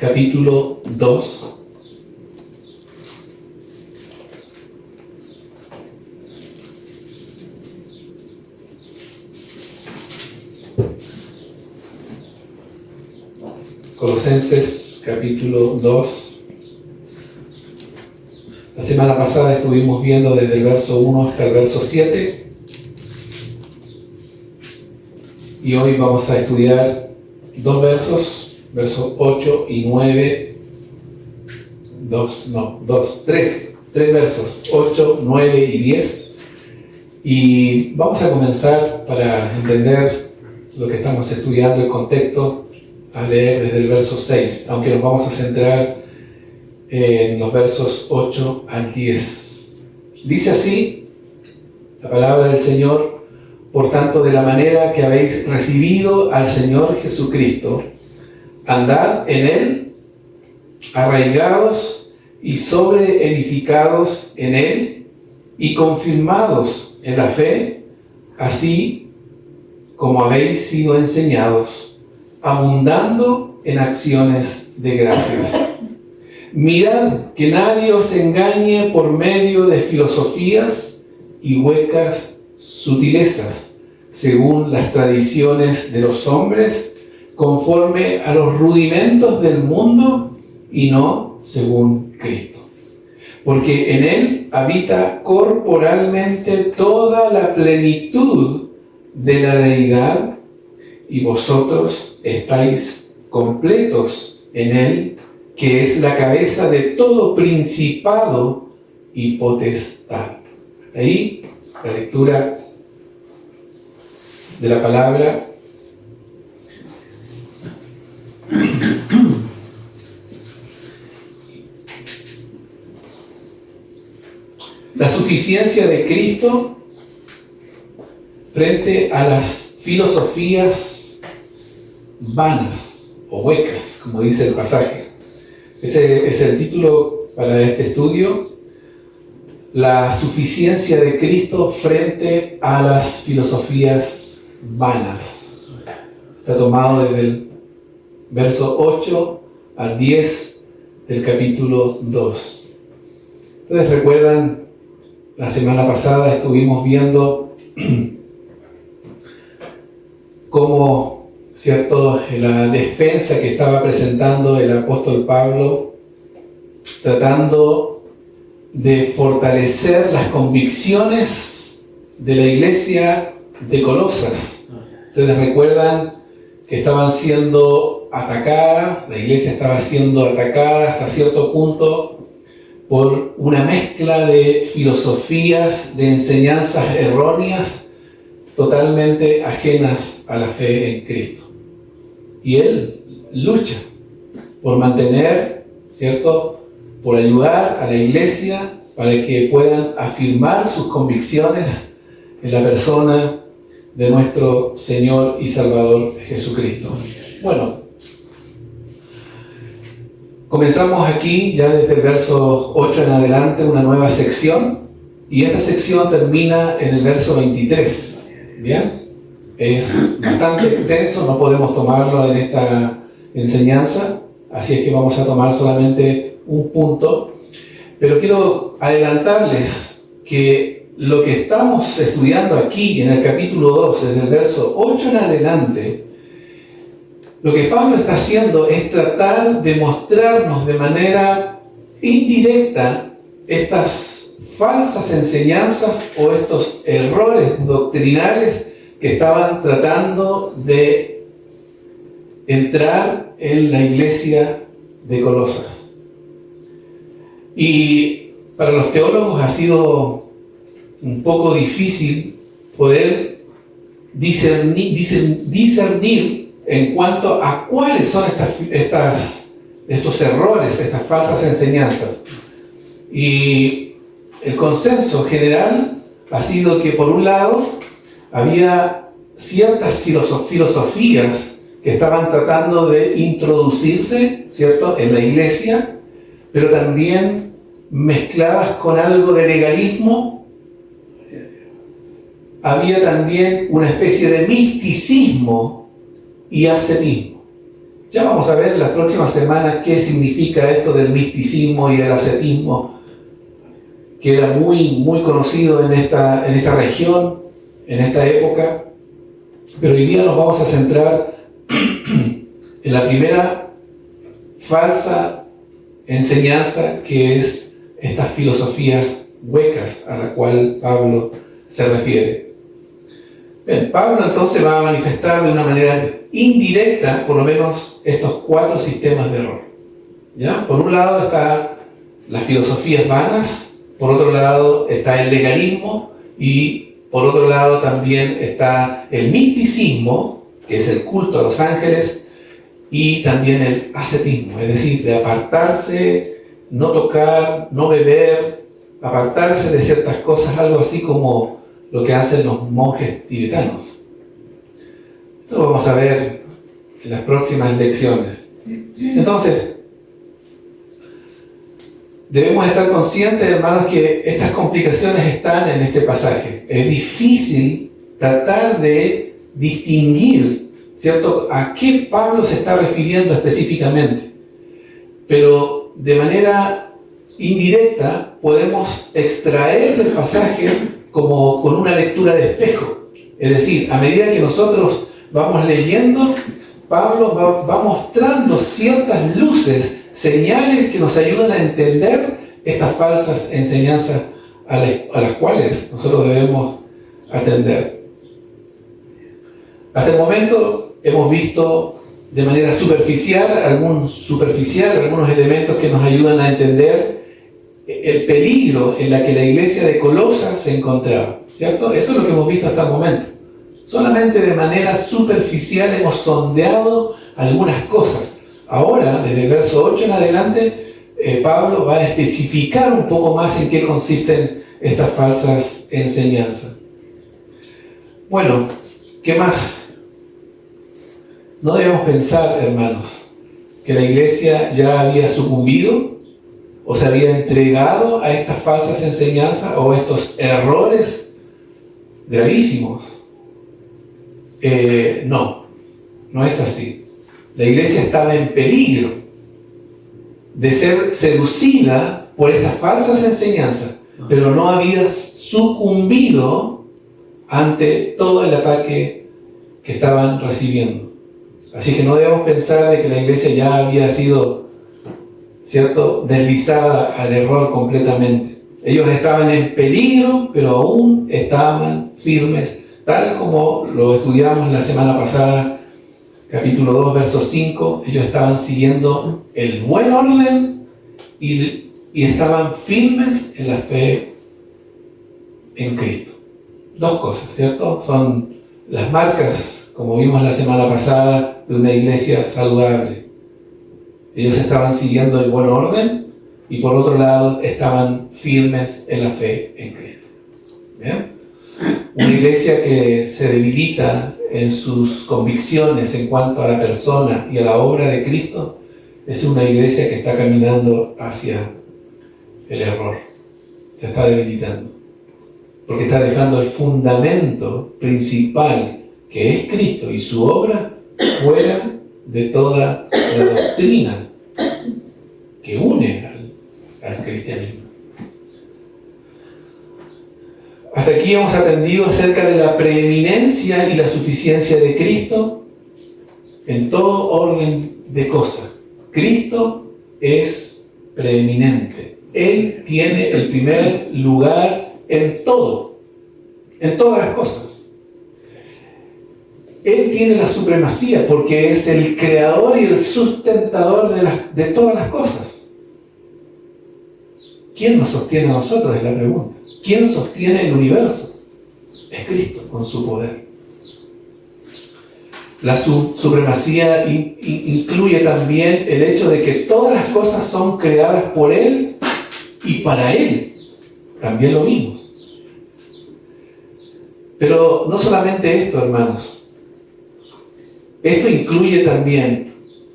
capítulo 2. Colosenses capítulo 2. La semana pasada estuvimos viendo desde el verso 1 hasta el verso 7. Y hoy vamos a estudiar dos versos, versos 8 y 9. Tres versos, 8, 9 y 10. Y vamos a comenzar, para entender lo que estamos estudiando, el contexto, a leer desde el verso 6, aunque nos vamos a centrar en los versos 8 al 10. Dice así la palabra del Señor: por tanto, de la manera que habéis recibido al Señor Jesucristo, andad en Él, arraigados y sobreedificados en Él, y confirmados en la fe, así como habéis sido enseñados, abundando en acciones de gracias. Mirad que nadie os engañe por medio de filosofías y huecas sutilezas, según las tradiciones de los hombres, conforme a los rudimentos del mundo y no según Cristo. Porque en Él habita corporalmente toda la plenitud de la deidad, y vosotros estáis completos en Él, que es la cabeza de todo principado y potestad. Ahí la lectura de la palabra. La suficiencia de Cristo frente a las filosofías vanas o huecas, como dice el pasaje. Ese es el título para este estudio: la suficiencia de Cristo frente a las filosofías vanas. Está tomado desde el verso 8 al 10 del capítulo 2. Ustedes recuerdan, la semana pasada estuvimos viendo cómo, ¿cierto?, la defensa que estaba presentando el apóstol Pablo, tratando de fortalecer las convicciones de la iglesia de Colosas. Ustedes recuerdan que estaban siendo atacadas, la iglesia estaba siendo atacada hasta cierto punto por una mezcla de filosofías, de enseñanzas erróneas, totalmente ajenas a la fe en Cristo. Y él lucha por mantener, ¿cierto?, por ayudar a la iglesia para que puedan afirmar sus convicciones en la persona de nuestro Señor y Salvador Jesucristo. Bueno, comenzamos aquí ya desde el verso 8 en adelante una nueva sección, y esta sección termina en el verso 23. ¿Bien? Es bastante extenso, no podemos tomarlo en esta enseñanza, así es que vamos a tomar solamente un punto. Pero quiero adelantarles que lo que estamos estudiando aquí en el capítulo 2, desde el verso 8 en adelante, lo que Pablo está haciendo es tratar de mostrarnos de manera indirecta estas falsas enseñanzas o estos errores doctrinales que estaban tratando de entrar en la iglesia de Colosas. Y para los teólogos ha sido un poco difícil poder discernir en cuanto a cuáles son estos errores, estas falsas enseñanzas. Y el consenso general ha sido que, por un lado, había ciertas filosofías que estaban tratando de introducirse, ¿cierto?, en la iglesia, pero también mezcladas con algo de legalismo. Había también una especie de misticismo y ascetismo. Ya vamos a ver la próxima semana qué significa esto del misticismo y el ascetismo, que era muy conocido en esta región, en esta época. Pero hoy día nos vamos a centrar en la primera falsa enseñanza, que es estas filosofías huecas a la cual Pablo se refiere. Bien, Pablo entonces va a manifestar de una manera indirecta, por lo menos, estos 4 sistemas de error. ¿Ya? Por un lado están las filosofías vanas, por otro lado está el legalismo y por otro lado también está el misticismo, que es el culto a los ángeles, y también el ascetismo, es decir, de apartarse, no tocar, no beber, apartarse de ciertas cosas, algo así como lo que hacen los monjes tibetanos. Esto lo vamos a ver en las próximas lecciones. Entonces, debemos estar conscientes, hermanos, que estas complicaciones están en este pasaje. Es difícil tratar de distinguir, ¿cierto?, a qué Pablo se está refiriendo específicamente. Pero de manera indirecta podemos extraer del pasaje como con una lectura de espejo. Es decir, a medida que nosotros vamos leyendo, Pablo va mostrando ciertas luces, señales que nos ayudan a entender estas falsas enseñanzas a las cuales nosotros debemos atender. Hasta el momento hemos visto de manera superficial algunos elementos que nos ayudan a entender el peligro en la que la iglesia de Colosas se encontraba, ¿cierto? Eso es lo que hemos visto hasta el momento. Solamente de manera superficial hemos sondeado algunas cosas. Ahora, desde el verso 8 en adelante, Pablo va a especificar un poco más en qué consisten estas falsas enseñanzas. Bueno, ¿qué más? No debemos pensar, hermanos, que la iglesia ya había sucumbido o se había entregado a estas falsas enseñanzas o estos errores gravísimos. No es así. La iglesia estaba en peligro de ser seducida por estas falsas enseñanzas, pero no había sucumbido ante todo el ataque que estaban recibiendo. Así que no debemos pensar de que la iglesia ya había sido, ¿cierto?, deslizada al error completamente. Ellos estaban en peligro, pero aún estaban firmes, tal como lo estudiamos la semana pasada, capítulo 2, verso 5. Ellos estaban siguiendo el buen orden y estaban firmes en la fe en Cristo. Dos cosas, ¿cierto? Son las marcas, como vimos la semana pasada, de una iglesia saludable. Ellos estaban siguiendo el buen orden y por otro lado estaban firmes en la fe en Cristo. ¿Bien? Una iglesia que se debilita en sus convicciones en cuanto a la persona y a la obra de Cristo es una iglesia que está caminando hacia el error. Se está debilitando. Porque está dejando el fundamento principal, que es Cristo y su obra, fuera de toda la doctrina que une al cristianismo. Hasta aquí hemos aprendido acerca de la preeminencia y la suficiencia de Cristo en todo orden de cosas. Cristo es preeminente. Él tiene el primer lugar en todo, en todas las cosas. Él tiene la supremacía porque es el creador y el sustentador de todas las cosas. ¿Quién nos sostiene a nosotros? Es la pregunta. ¿Quién sostiene el universo? Es Cristo con su poder. La supremacía incluye también el hecho de que todas las cosas son creadas por Él y para Él. También lo vimos. Pero no solamente esto, hermanos. Esto incluye también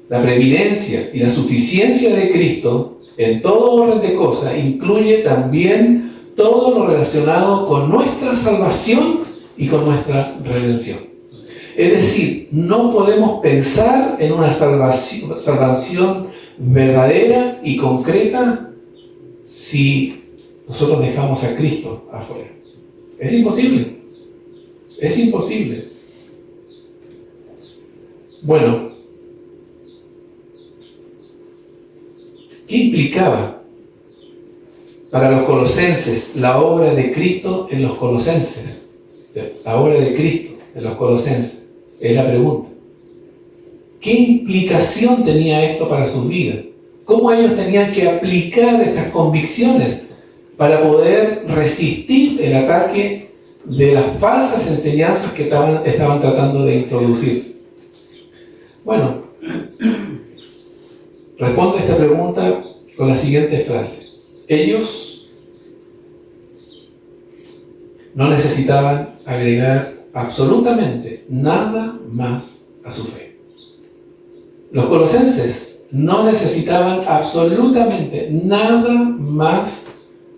la preeminencia y la suficiencia de Cristo en todo orden de cosas. Incluye también todo lo relacionado con nuestra salvación y con nuestra redención. Es decir, no podemos pensar en una salvación verdadera y concreta si nosotros dejamos a Cristo afuera. Es imposible. Es imposible. Bueno, ¿qué implicaba para los colosenses la obra de Cristo en los colosenses? La obra de Cristo en los colosenses, es la pregunta. ¿Qué implicación tenía esto para sus vidas? ¿Cómo ellos tenían que aplicar estas convicciones para poder resistir el ataque de las falsas enseñanzas que estaban tratando de introducir? Bueno, respondo a esta pregunta con la siguiente frase. Ellos no necesitaban agregar absolutamente nada más a su fe. Los colosenses no necesitaban absolutamente nada más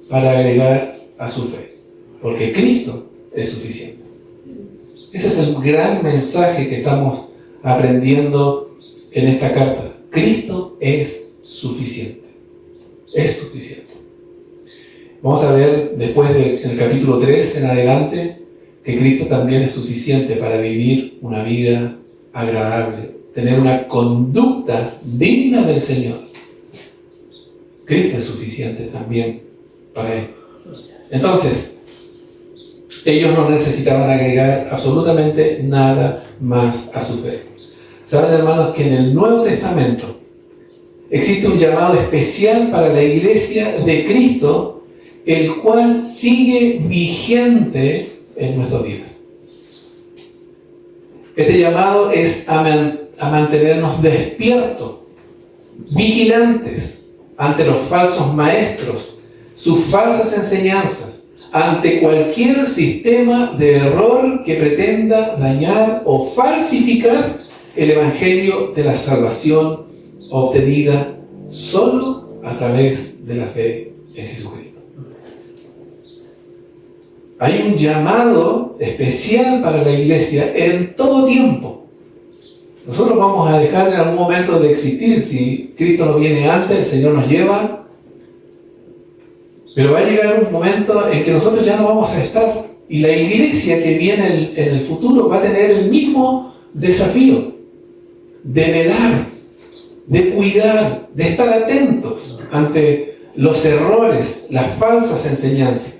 para agregar a su fe, porque Cristo es suficiente. Ese es el gran mensaje que estamos aprendiendo en esta carta. Cristo es suficiente. Es suficiente. Vamos a ver después del capítulo 3 en adelante que Cristo también es suficiente para vivir una vida agradable, tener una conducta digna del Señor. Cristo es suficiente también para esto. Entonces, ellos no necesitaban agregar absolutamente nada más a su fe. Saben, hermanos, que en el Nuevo Testamento existe un llamado especial para la iglesia de Cristo, el cual sigue vigente en nuestros días. Este llamado es a mantenernos despiertos, vigilantes ante los falsos maestros, sus falsas enseñanzas, ante cualquier sistema de error que pretenda dañar o falsificar el evangelio de la salvación obtenida solo a través de la fe en Jesucristo. Hay un llamado especial para la iglesia en todo tiempo. Nosotros vamos a dejar en algún momento de existir. Si Cristo no viene antes, el Señor nos lleva. Pero va a llegar un momento en que nosotros ya no vamos a estar. Y la iglesia que viene en el futuro va a tener el mismo desafío de velar, de cuidar, de estar atentos ante los errores, las falsas enseñanzas.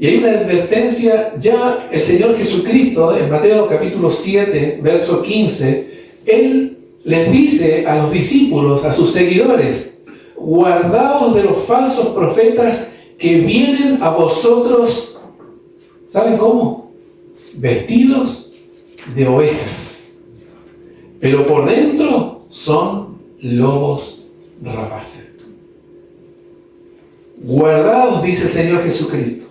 Y hay una advertencia, ya el Señor Jesucristo, en Mateo capítulo 7, verso 15, Él les dice a los discípulos, a sus seguidores: guardaos de los falsos profetas que vienen a vosotros, ¿saben cómo? Vestidos de ovejas, pero por dentro son lobos rapaces. Guardaos, dice el Señor Jesucristo,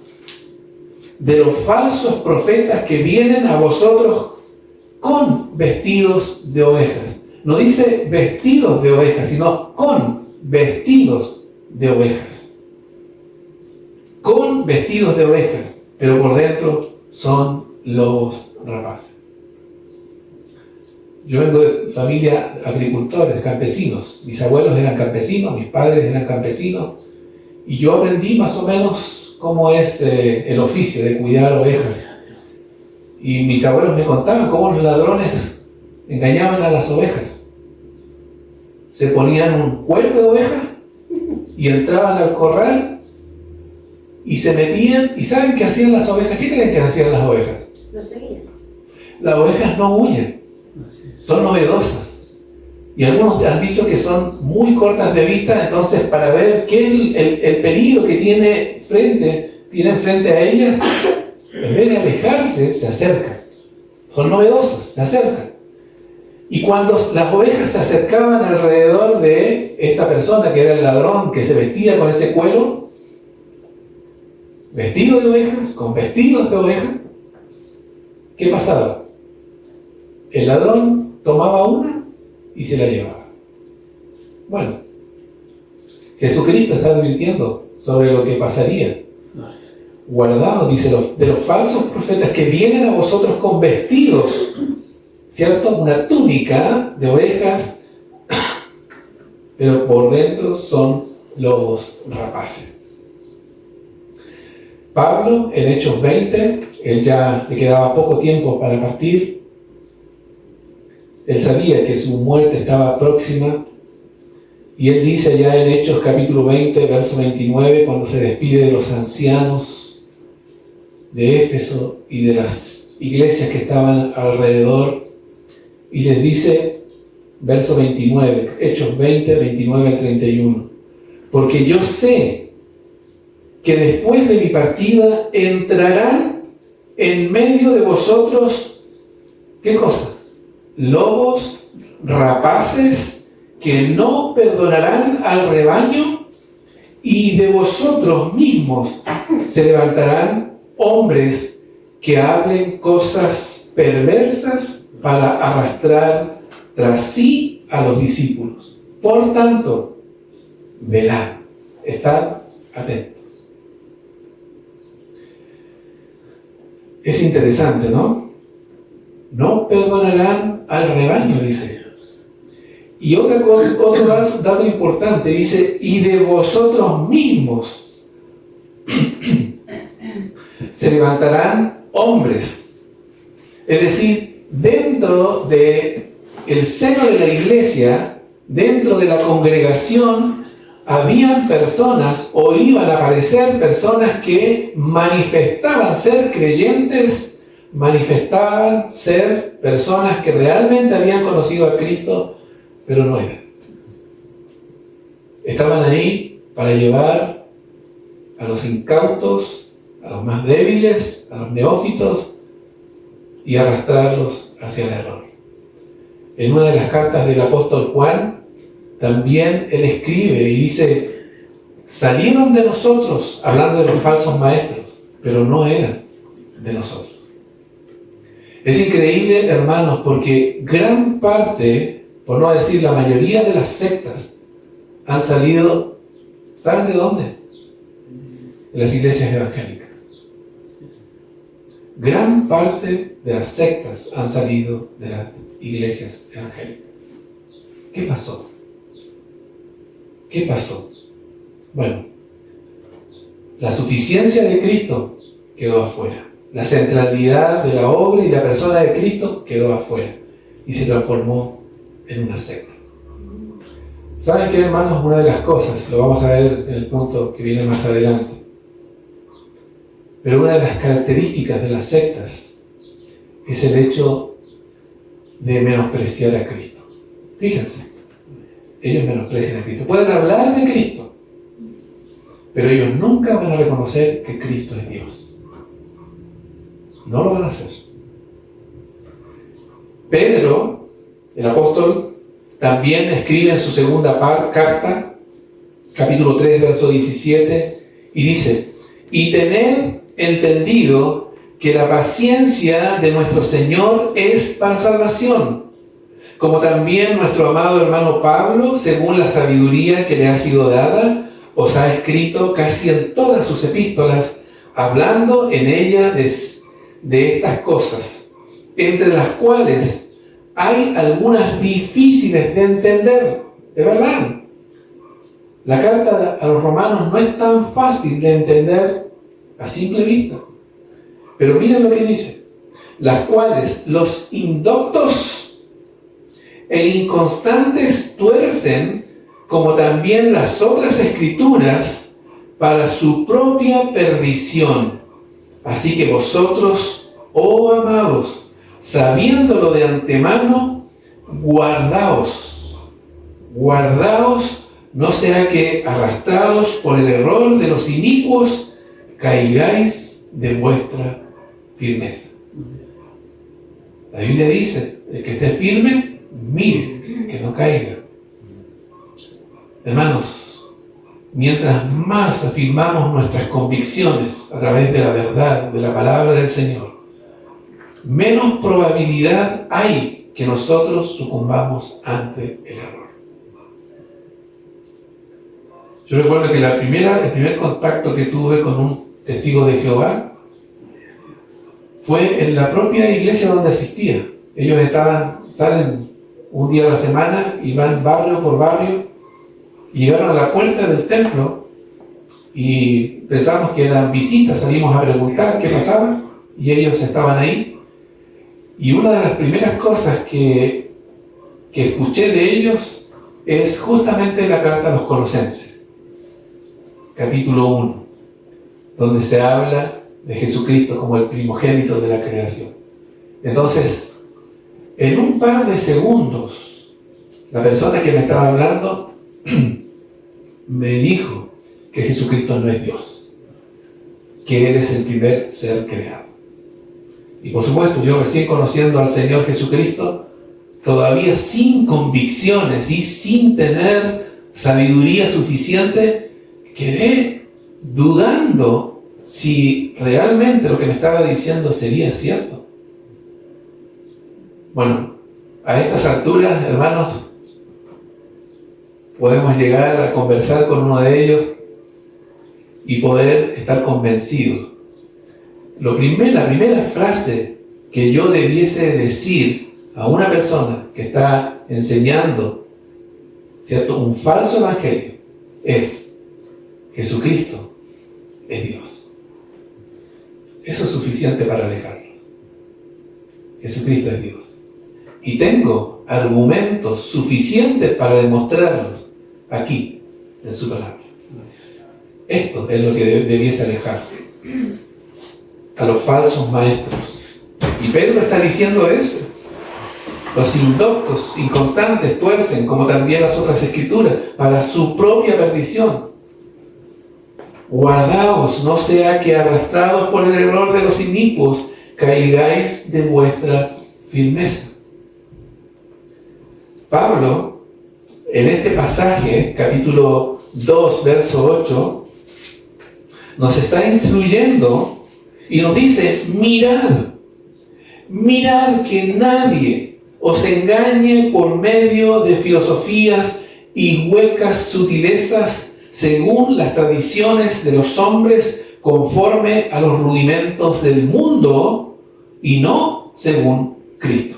de los falsos profetas que vienen a vosotros con vestidos de ovejas. No dice vestidos de ovejas, sino con vestidos de ovejas. Con vestidos de ovejas, pero por dentro son lobos rapaces. Yo vengo de familia de agricultores, campesinos. Mis abuelos eran campesinos, mis padres eran campesinos, y yo aprendí más o menos cómo es el oficio de cuidar ovejas. Y mis abuelos me contaban cómo los ladrones engañaban a las ovejas. Se ponían un cuerpo de ovejas y entraban al corral y se metían. ¿Y saben qué hacían las ovejas? ¿Qué creen que hacían las ovejas? Lo seguían. Las ovejas no huyen, son novedosas. Y algunos han dicho que son muy cortas de vista, entonces para ver qué es el peligro que tienen frente a ellas, en vez de alejarse, se acercan. Son novedosas, se acercan. Y cuando las ovejas se acercaban alrededor de esta persona que era el ladrón, que se vestía con ese cuero, vestido de ovejas, con vestidos de ovejas, ¿qué pasaba? El ladrón tomaba una y se la llevaba. Bueno, Jesucristo está advirtiendo sobre lo que pasaría. Guardaos, dice, de los falsos profetas que vienen a vosotros con vestidos ¿cierto? Una túnica de ovejas, pero por dentro son lobos rapaces. Pablo, en Hechos 20, él ya le quedaba poco tiempo para partir. Él sabía que su muerte estaba próxima. Y él dice ya en Hechos capítulo 20, verso 29, cuando se despide de los ancianos de Éfeso y de las iglesias que estaban alrededor, y les dice, verso 29, Hechos 20, 29 al 31, porque yo sé que después de mi partida entrarán en medio de vosotros, ¿qué cosa? Lobos rapaces que no perdonarán al rebaño, y de vosotros mismos se levantarán hombres que hablen cosas perversas para arrastrar tras sí a los discípulos. Por tanto, velad, estad atentos. Es interesante, ¿no? No perdonarán al rebaño, dice. Y otro dato importante, dice, y de vosotros mismos se levantarán hombres. Es decir, dentro del seno de la iglesia, dentro de la congregación, habían personas, o iban a aparecer personas que manifestaban ser creyentes, manifestaban ser personas que realmente habían conocido a Cristo, pero no eran. Estaban ahí para llevar a los incautos, a los más débiles, a los neófitos, y arrastrarlos hacia el error. En una de las cartas del apóstol Juan, también él escribe y dice, salieron de nosotros, hablando de los falsos maestros, pero no eran de nosotros. Es increíble, hermanos, porque gran parte, por no decir la mayoría de las sectas, han salido, ¿saben de dónde? De las iglesias evangélicas. Gran parte de las sectas han salido de las iglesias evangélicas. ¿Qué pasó? ¿Qué pasó? Bueno, la suficiencia de Cristo quedó afuera. La centralidad de la obra y la persona de Cristo quedó afuera y se transformó en una secta. ¿Saben qué, hermanos? Una de las cosas, lo vamos a ver en el punto que viene más adelante, pero una de las características de las sectas es el hecho de menospreciar a Cristo. Fíjense, ellos menosprecian a Cristo. Pueden hablar de Cristo, pero ellos nunca van a reconocer que Cristo es Dios. No lo van a hacer. Pedro, el apóstol, también escribe en su segunda carta, capítulo 3, verso 17, y dice, y tened entendido que la paciencia de nuestro Señor es para salvación, como también nuestro amado hermano Pablo, según la sabiduría que le ha sido dada, os ha escrito casi en todas sus epístolas, hablando en ella de estas cosas, entre las cuales hay algunas difíciles de entender. De verdad, la carta a los romanos no es tan fácil de entender a simple vista. Pero miren lo que dice, las cuales los indoctos e inconstantes tuercen, como también las otras escrituras, para su propia perdición. Así que vosotros, oh amados, sabiéndolo de antemano, guardaos, no sea que, arrastrados por el error de los inicuos, caigáis de vuestra firmeza. La Biblia dice, el que esté firme, mire, que no caiga. Hermanos, mientras más afirmamos nuestras convicciones a través de la verdad, de la palabra del Señor, menos probabilidad hay que nosotros sucumbamos ante el error. Yo recuerdo que el primer contacto que tuve con un testigo de Jehová fue en la propia iglesia donde asistía. Ellos salen un día a la semana y van barrio por barrio. Llegaron a la puerta del templo y pensamos que eran visitas, salimos a preguntar qué pasaba y ellos estaban ahí. Y una de las primeras cosas que escuché de ellos es justamente la carta a los Colosenses, capítulo 1, donde se habla de Jesucristo como el primogénito de la creación. Entonces, en un par de segundos, la persona que me estaba hablando me dijo que Jesucristo no es Dios, que Él es el primer ser creado. Y por supuesto, yo recién conociendo al Señor Jesucristo, todavía sin convicciones y sin tener sabiduría suficiente, quedé dudando si realmente lo que me estaba diciendo sería cierto. Bueno, a estas alturas, hermanos, podemos llegar a conversar con uno de ellos y poder estar convencidos. La primera frase que yo debiese decir a una persona que está enseñando, ¿cierto?, un falso evangelio es: Jesucristo es Dios. Eso es suficiente para alejarlo. Jesucristo es Dios. Y tengo argumentos suficientes para demostrarlos aquí, en su palabra. Esto es lo que debiese alejar a los falsos maestros. Y Pedro está diciendo eso. Los indoctos, inconstantes, tuercen, como también las otras escrituras, para su propia perdición. Guardaos, no sea que arrastrados por el error de los inicuos, caigáis de vuestra firmeza. Pablo, en este pasaje, capítulo 2, verso 8, nos está instruyendo y nos dice: mirad que nadie os engañe por medio de filosofías y huecas sutilezas según las tradiciones de los hombres, conforme a los rudimentos del mundo y no según Cristo.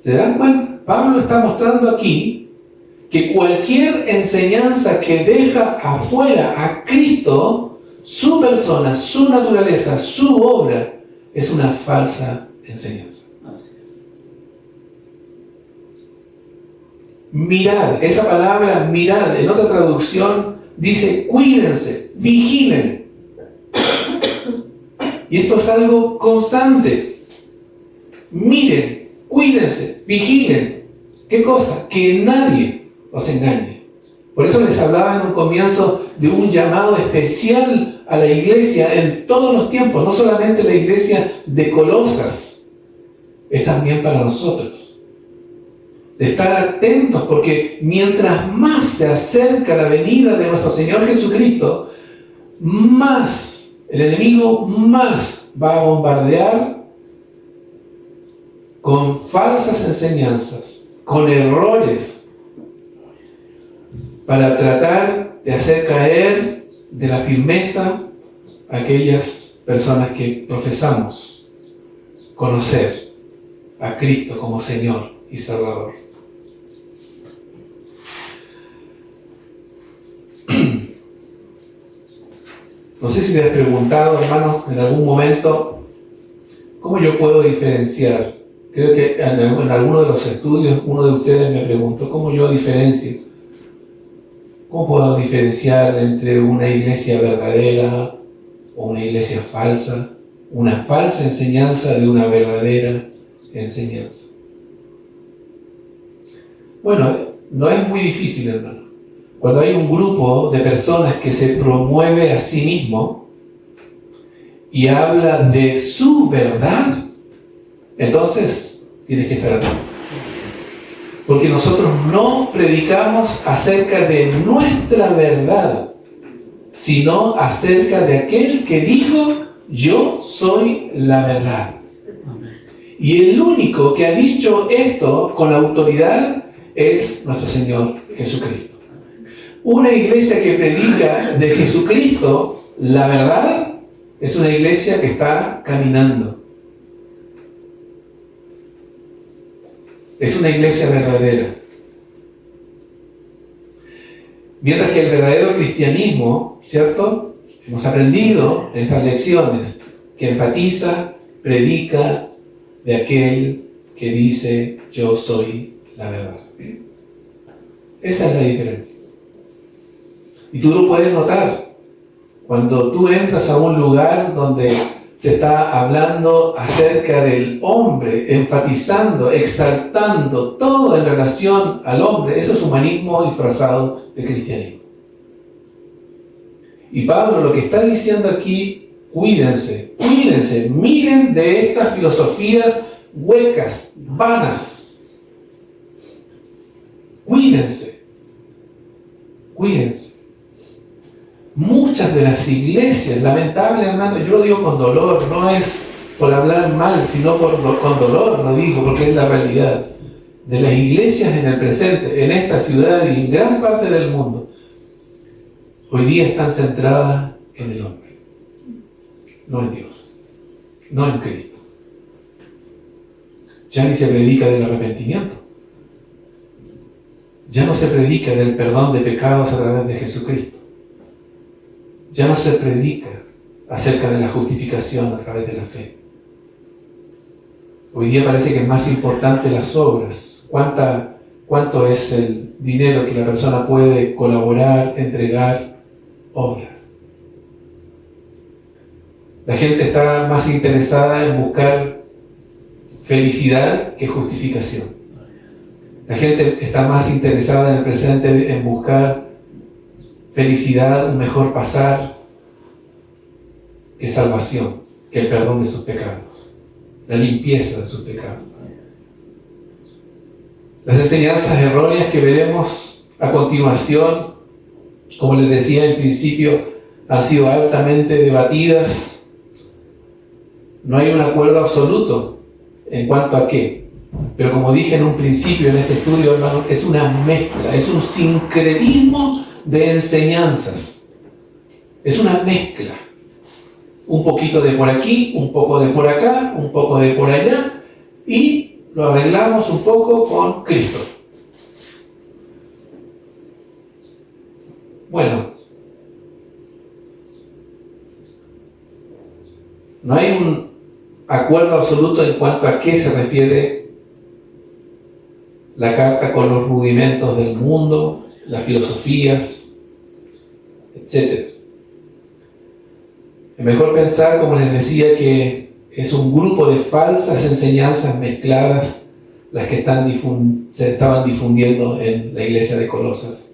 ¿Se dan cuenta? Pablo está mostrando aquí que cualquier enseñanza que deja afuera a Cristo, su persona, su naturaleza, su obra, es una falsa enseñanza. Mirad, esa palabra mirad, en otra traducción dice cuídense, vigilen. Y esto es algo constante. Miren, cuídense, vigilen. ¿Qué cosa? Que nadie os engañe. Por eso les hablaba en un comienzo de un llamado especial a la iglesia en todos los tiempos, no solamente la iglesia de Colosas, es también para nosotros. De estar atentos, porque mientras más se acerca la venida de nuestro Señor Jesucristo, más el enemigo más va a bombardear con falsas enseñanzas, con errores, para tratar de hacer caer de la firmeza a aquellas personas que profesamos conocer a Cristo como Señor y Salvador. No sé si te has preguntado, hermanos, en algún momento, ¿cómo yo puedo diferenciar? Creo que en alguno de los estudios, uno de ustedes me preguntó, ¿cómo yo diferencio? ¿Cómo puedo diferenciar entre una iglesia verdadera o una iglesia falsa? Una falsa enseñanza de una verdadera enseñanza. Bueno, no es muy difícil, hermano. Cuando hay un grupo de personas que se promueve a sí mismo y habla de su verdad, entonces tienes que estar atento. Porque nosotros no predicamos acerca de nuestra verdad, sino acerca de aquel que dijo: yo soy la verdad. Y el único que ha dicho esto con autoridad es nuestro Señor Jesucristo. Una iglesia que predica de Jesucristo la verdad es una iglesia que está caminando. Es una iglesia verdadera. Mientras que el verdadero cristianismo, ¿cierto? Hemos aprendido en estas lecciones que enfatiza, predica de aquel que dice: yo soy la verdad. Esa es la diferencia. Y tú lo puedes notar cuando tú entras a un lugar donde se está hablando acerca del hombre, enfatizando, exaltando todo en relación al hombre. Eso es humanismo disfrazado de cristianismo. Y Pablo lo que está diciendo aquí: cuídense, miren de estas filosofías huecas, vanas. Cuídense. Muchas de las iglesias, lamentable hermano, yo lo digo con dolor, no es por hablar mal, sino con dolor lo digo, porque es la realidad. De las iglesias en el presente, en esta ciudad y en gran parte del mundo, hoy día están centradas en el hombre, no en Dios, no en Cristo. Ya ni se predica del arrepentimiento. Ya no se predica del perdón de pecados a través de Jesucristo. Ya no se predica acerca de la justificación a través de la fe. Hoy día parece que es más importante las obras. ¿Cuánto es el dinero que la persona puede colaborar, entregar? Obras. La gente está más interesada en buscar felicidad que justificación. La gente está más interesada en el presente en buscar felicidad, un mejor pasar, que salvación, que el perdón de sus pecados, la limpieza de sus pecados. Las enseñanzas erróneas que veremos a continuación, como les decía en principio, han sido altamente debatidas. No hay un acuerdo absoluto en cuanto a qué. Pero como dije en un principio en este estudio, hermano, es una mezcla, es un sincretismo de enseñanzas. Es una mezcla. Un poquito de por aquí, un poco de por acá, un poco de por allá, y lo arreglamos un poco con Cristo. Bueno, no hay un acuerdo absoluto en cuanto a qué se refiere la carta con los rudimentos del mundo, las filosofías, etc. Es mejor pensar, como les decía, que es un grupo de falsas enseñanzas mezcladas las que se estaban difundiendo en la iglesia de Colosas.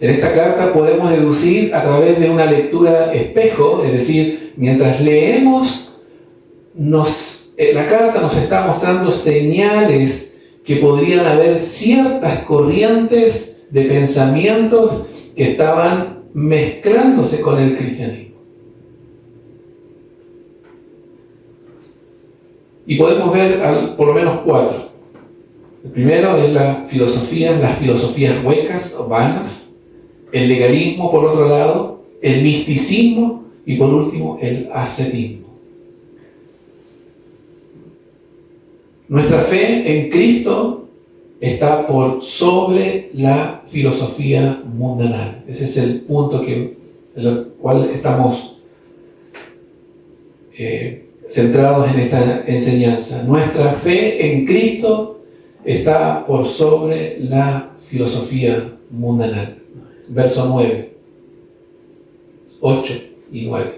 En esta carta podemos deducir a través de una lectura espejo, es decir, mientras leemos, la carta nos está mostrando señales que podrían haber ciertas corrientes de pensamientos que estaban mezclándose con el cristianismo. Y podemos ver por lo menos 4. El primero es las filosofías huecas o vanas, el legalismo por otro lado, el misticismo y por último el ascetismo. Nuestra fe en Cristo está por sobre la filosofía mundanal. Ese es el punto en el cual estamos centrados en esta enseñanza. Nuestra fe en Cristo está por sobre la filosofía mundanal. Verso 9, 8 y 9.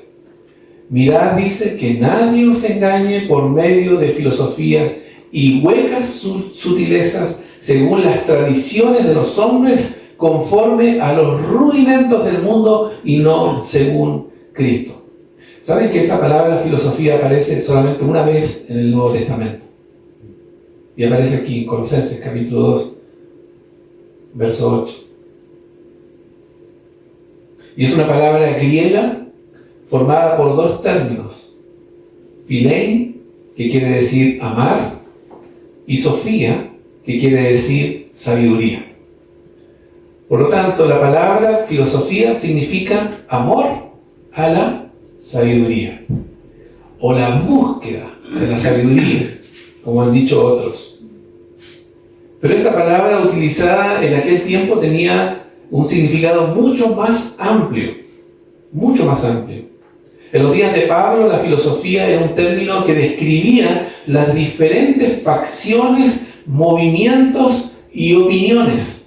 Mirad, dice, que nadie os engañe por medio de filosofías y huecas sutilezas según las tradiciones de los hombres, conforme a los rudimentos del mundo y no según Cristo. ¿Saben que esa palabra filosofía aparece solamente una vez en el Nuevo Testamento? Y aparece aquí en Colosenses capítulo 2, verso 8. Y es una palabra griega formada por 2 términos. Philein, que quiere decir amar, y Sofía, que quiere decir sabiduría. Por lo tanto, la palabra filosofía significa amor a la sabiduría, o la búsqueda de la sabiduría, como han dicho otros. Pero esta palabra utilizada en aquel tiempo tenía un significado mucho más amplio, mucho más amplio. En los días de Pablo, la filosofía era un término que describía las diferentes facciones, movimientos y opiniones.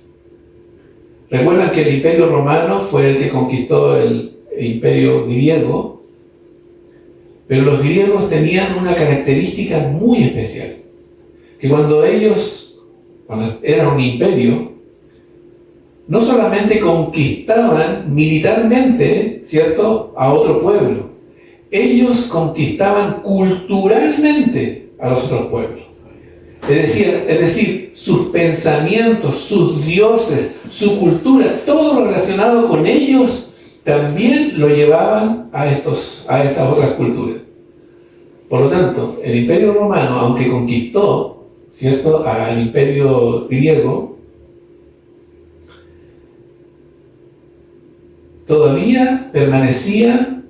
Recuerdan que el Imperio Romano fue el que conquistó el Imperio griego, pero los griegos tenían una característica muy especial, que cuando eran un imperio, no solamente conquistaban militarmente, ¿cierto?, a otro pueblo, ellos conquistaban culturalmente a los otros pueblos. Es decir, sus pensamientos, sus dioses, su cultura, todo lo relacionado con ellos, también lo llevaban a estas otras culturas. Por lo tanto, el Imperio Romano, aunque conquistó, ¿cierto?, al Imperio griego, todavía permanecía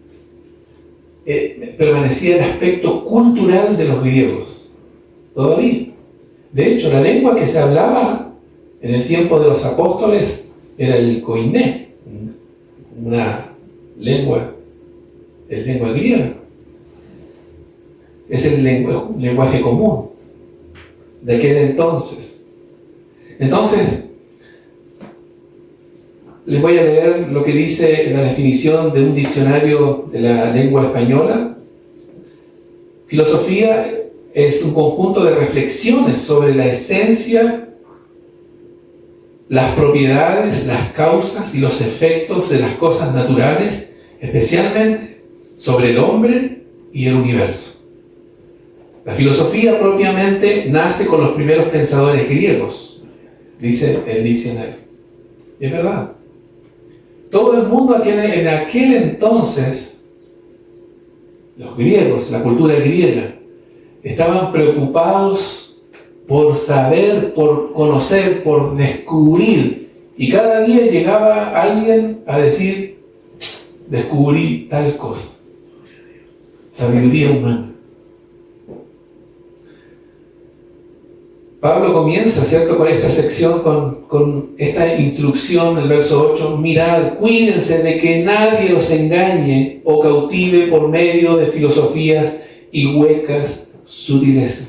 el aspecto cultural de los griegos. Todavía. De hecho, la lengua que se hablaba en el tiempo de los apóstoles era el koiné, una lengua griega. Es el lenguaje común de aquel entonces. Entonces, les voy a leer lo que dice la definición de un diccionario de la lengua española. Filosofía es un conjunto de reflexiones sobre la esencia, las propiedades, las causas y los efectos de las cosas naturales, especialmente sobre el hombre y el universo. La filosofía propiamente nace con los primeros pensadores griegos, dice el diccionario. Y es verdad. Todo el mundo en aquel entonces, los griegos, la cultura griega, estaban preocupados por saber, por conocer, por descubrir. Y cada día llegaba alguien a decir, descubrí tal cosa. Sabiduría humana. Pablo comienza, ¿cierto?, con esta sección, con esta instrucción, el verso 8, mirad, cuídense de que nadie os engañe o cautive por medio de filosofías y huecas sutilezas.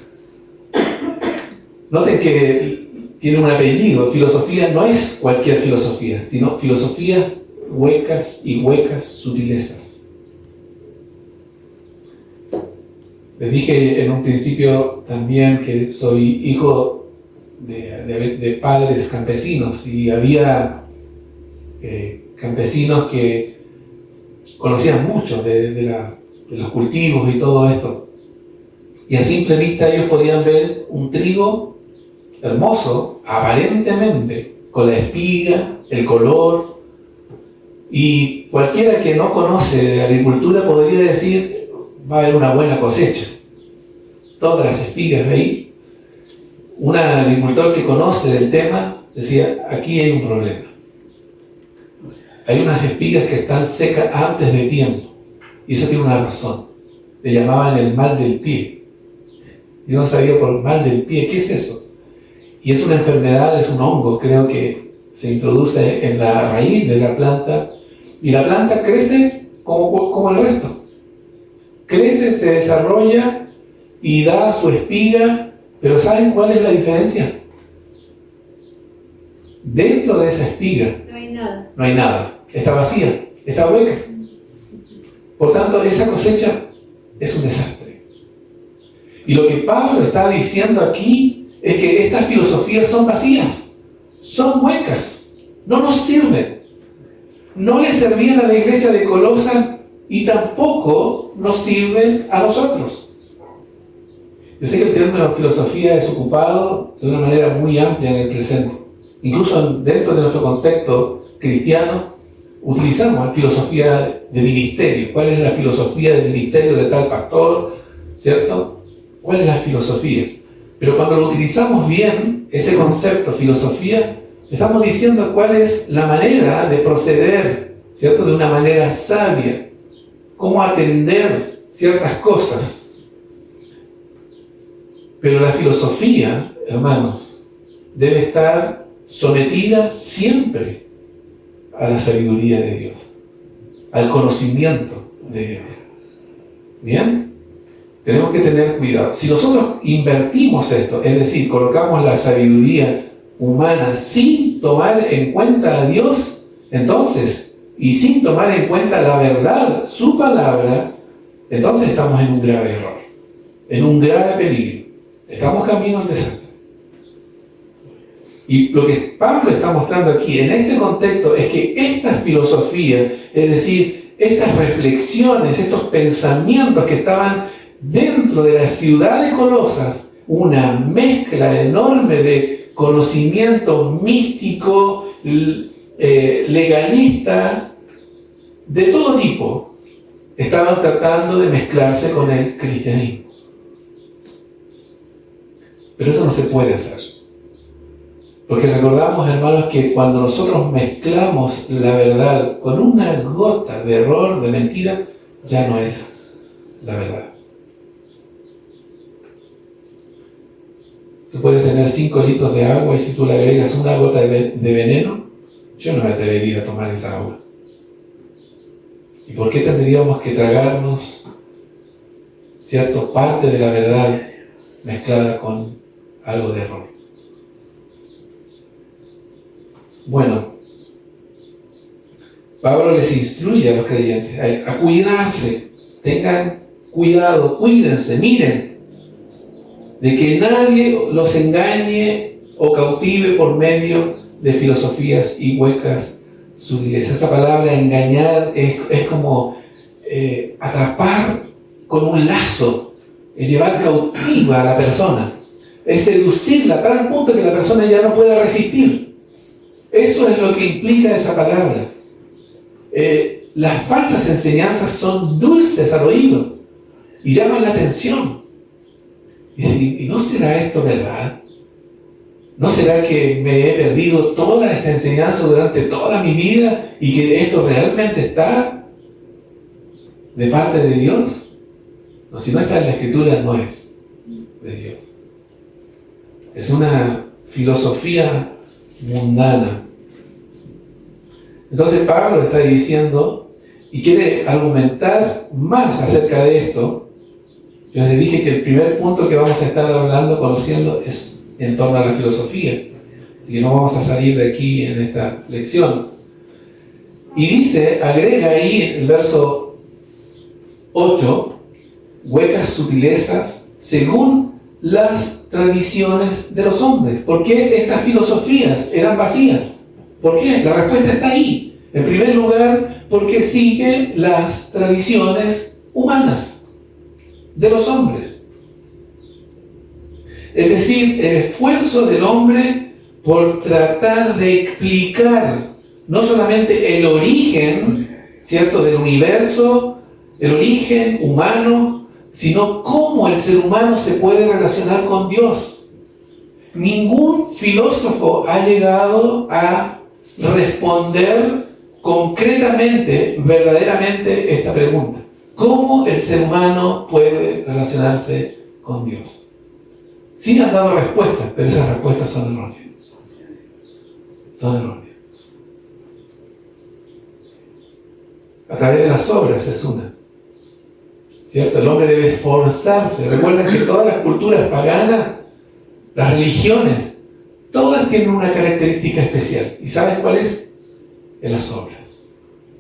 Noten que tiene un apellido. Filosofía no es cualquier filosofía, sino filosofías huecas y huecas sutilezas. Les dije en un principio también que soy hijo de padres campesinos, y había campesinos que conocían mucho de los cultivos y todo esto. Y a simple vista ellos podían ver un trigo hermoso, aparentemente, con la espiga, el color, y cualquiera que no conoce de agricultura podría decir, va a haber una buena cosecha. Todas las espigas ahí. Un agricultor que conoce del tema decía, aquí hay un problema. Hay unas espigas que están secas antes de tiempo. Y eso tiene una razón. Le llamaban el mal del pie. Yo no sabía por mal del pie, ¿qué es eso? Y es una enfermedad, es un hongo, creo que se introduce en la raíz de la planta. Y la planta crece como el resto. Crece, se desarrolla y da su espiga, pero ¿saben cuál es la diferencia? Dentro de esa espiga no hay nada. No hay nada. Está vacía, está hueca. Por tanto, esa cosecha es un desastre. Y lo que Pablo está diciendo aquí es que estas filosofías son vacías, son huecas, no nos sirven. No le servían a la iglesia de Colosas y tampoco nos sirven a nosotros. Yo sé que el término filosofía es ocupado de una manera muy amplia en el presente. Incluso dentro de nuestro contexto cristiano, utilizamos la filosofía de ministerio. ¿Cuál es la filosofía del ministerio de tal pastor? ¿Cierto? ¿Cuál es la filosofía? Pero cuando lo utilizamos bien, ese concepto, filosofía, estamos diciendo cuál es la manera de proceder, ¿cierto?, de una manera sabia. Cómo atender ciertas cosas. Pero la filosofía, hermanos, debe estar sometida siempre a la sabiduría de Dios, al conocimiento de Dios. ¿Bien? Tenemos que tener cuidado. Si nosotros invertimos esto, es decir, colocamos la sabiduría humana sin tomar en cuenta a Dios, entonces, y sin tomar en cuenta la verdad, su palabra, entonces estamos en un grave error, en un grave peligro. Estamos camino al desastre. Y lo que Pablo está mostrando aquí, en este contexto, es que esta filosofía, es decir, estas reflexiones, estos pensamientos que estaban dentro de la ciudad de Colosas, una mezcla enorme de conocimiento místico, legalista, de todo tipo, estaban tratando de mezclarse con el cristianismo. Pero eso no se puede hacer. Porque recordamos, hermanos, que cuando nosotros mezclamos la verdad con una gota de error, de mentira, ya no es la verdad. Tú puedes tener 5 litros de agua y si tú le agregas una gota de veneno, yo no me atrevería a tomar esa agua. ¿Y por qué tendríamos que tragarnos, cierto, parte de la verdad mezclada con algo de error? Bueno, Pablo les instruye a los creyentes a cuidarse, tengan cuidado, cuídense, miren, de que nadie los engañe o cautive por medio de filosofías y huecas sutiles. Esa palabra engañar es como atrapar con un lazo, es llevar cautiva a la persona, es seducirla a tal punto que la persona ya no pueda resistir. Eso es lo que implica esa palabra. Las falsas enseñanzas son dulces al oído y llaman la atención. ¿Y no será esto verdad? ¿No será que me he perdido toda esta enseñanza durante toda mi vida y que esto realmente está de parte de Dios? No, si no está en la Escritura, no es de Dios. Es una filosofía mundana. Entonces Pablo está diciendo y quiere argumentar más acerca de esto. Yo les dije que el primer punto que vamos a estar hablando, conociendo, es en torno a la filosofía. Así que no vamos a salir de aquí en esta lección. Y dice, agrega ahí el verso 8, huecas sutilezas según las tradiciones de los hombres. ¿Por qué estas filosofías eran vacías? ¿Por qué? La respuesta está ahí. En primer lugar, porque sigue las tradiciones humanas de los hombres. Es decir, el esfuerzo del hombre por tratar de explicar no solamente el origen, ¿cierto?, del universo, el origen humano, sino cómo el ser humano se puede relacionar con Dios. Ningún filósofo ha llegado a responder concretamente, verdaderamente, esta pregunta. ¿Cómo el ser humano puede relacionarse con Dios? Sí han dado respuestas, pero esas respuestas son erróneas. Son erróneas. A través de las obras es una. ¿Cierto? El hombre debe esforzarse. Recuerden que todas las culturas paganas, las religiones, todas tienen una característica especial. ¿Y saben cuál es? En las obras.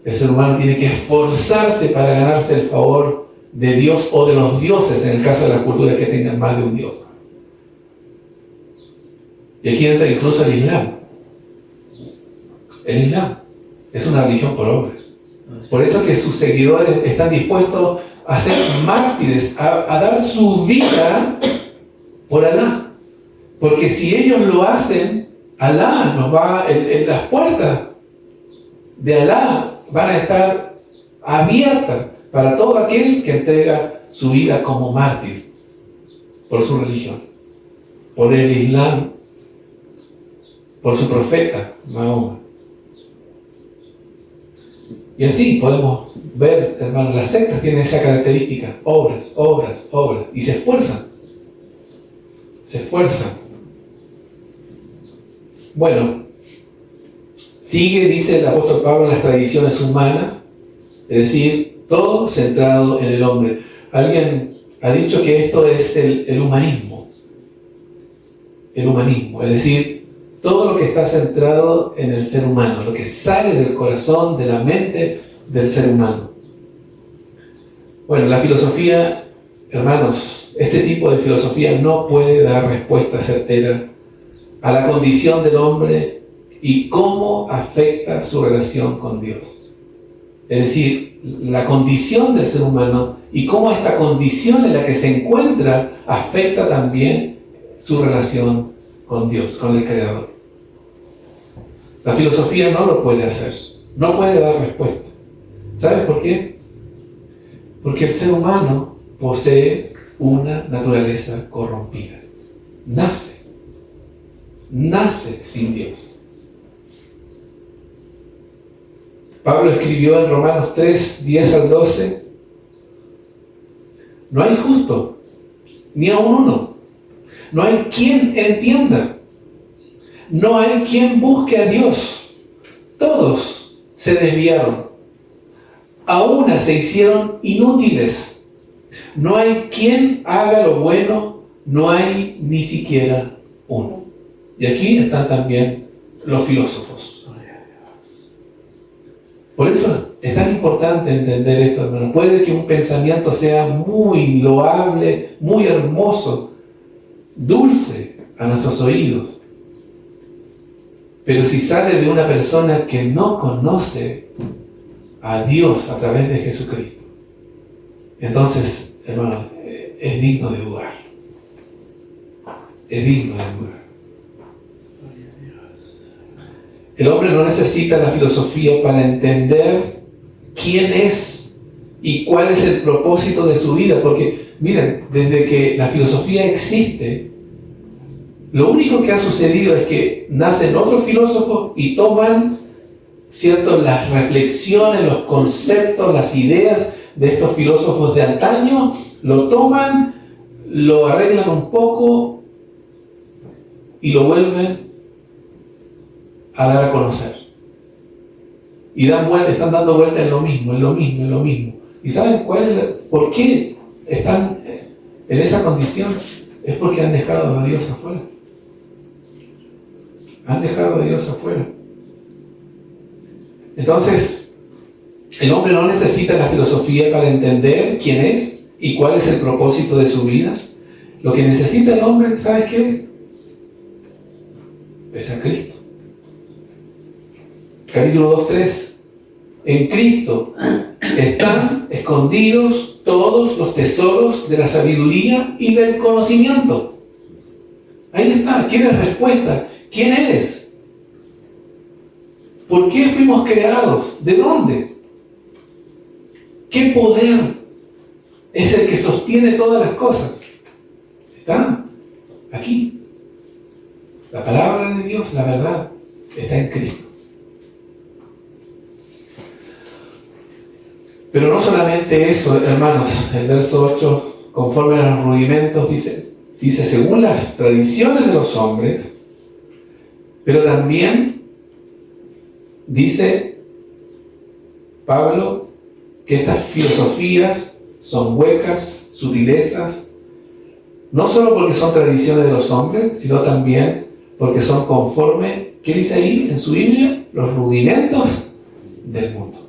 El ser humano tiene que esforzarse para ganarse el favor de Dios o de los dioses, en el caso de las culturas que tengan más de un dios. Y aquí entra incluso el Islam. El Islam es una religión por obras. Por eso es que sus seguidores están dispuestos a ser mártires, a dar su vida por Alá. Porque si ellos lo hacen, Alá nos va, en las puertas de Alá van a estar abiertas para todo aquel que entrega su vida como mártir por su religión, por el Islam, por su profeta, Mahoma. Y así podemos ver, hermanos, las sectas tienen esa característica, obras, y se esfuerzan. Bueno, sigue, dice el apóstol Pablo, las tradiciones humanas, es decir, todo centrado en el hombre. Alguien ha dicho que esto es el humanismo. El humanismo, es decir, todo lo que está centrado en el ser humano, lo que sale del corazón, de la mente del ser humano. Bueno, la filosofía, hermanos, este tipo de filosofía no puede dar respuesta certera a la condición del hombre y cómo afecta su relación con Dios. Es decir, la condición del ser humano y cómo esta condición en la que se encuentra afecta también su relación con Dios, con el Creador. La filosofía no lo puede hacer, no puede dar respuesta. ¿Sabes por qué? Porque el ser humano posee una naturaleza corrompida. Nace sin Dios. Pablo escribió en Romanos 3, 10 al 12, no hay justo, ni aun uno. No hay quien entienda. No hay quien busque a Dios. Todos se desviaron. A una se hicieron inútiles. No hay quien haga lo bueno, no hay ni siquiera uno. Y aquí están también los filósofos. Por eso es tan importante entender esto, hermano. Puede que un pensamiento sea muy loable, muy hermoso, dulce a nuestros oídos, pero si sale de una persona que no conoce a Dios a través de Jesucristo, entonces, hermano, es digno de dudar. Es digno de dudar. El hombre no necesita la filosofía para entender quién es y cuál es el propósito de su vida, porque, miren, desde que la filosofía existe, lo único que ha sucedido es que nacen otros filósofos y toman, ¿cierto?, las reflexiones, los conceptos, las ideas de estos filósofos de antaño, lo toman, lo arreglan un poco y lo vuelven a dar a conocer. Y están dando vueltas en lo mismo. ¿Y saben por qué están en esa condición? Es porque han dejado a Dios afuera. Han dejado a Dios afuera. Entonces, el hombre no necesita la filosofía para entender quién es y cuál es el propósito de su vida. Lo que necesita el hombre, ¿sabes qué? Es a Cristo. Capítulo 2:3. En Cristo están escondidos todos los tesoros de la sabiduría y del conocimiento. Ahí está. ¿Quieres respuesta? ¿Quién eres? ¿Por qué fuimos creados? ¿De dónde? ¿Qué poder es el que sostiene todas las cosas? Está aquí. La palabra de Dios, la verdad, está en Cristo. Pero no solamente eso, hermanos. El verso 8, conforme a los rudimentos, dice según las tradiciones de los hombres, pero también dice Pablo que estas filosofías son huecas, sutilezas, no solo porque son tradiciones de los hombres, sino también porque son conforme, ¿qué dice ahí en su Biblia? Los rudimentos del mundo.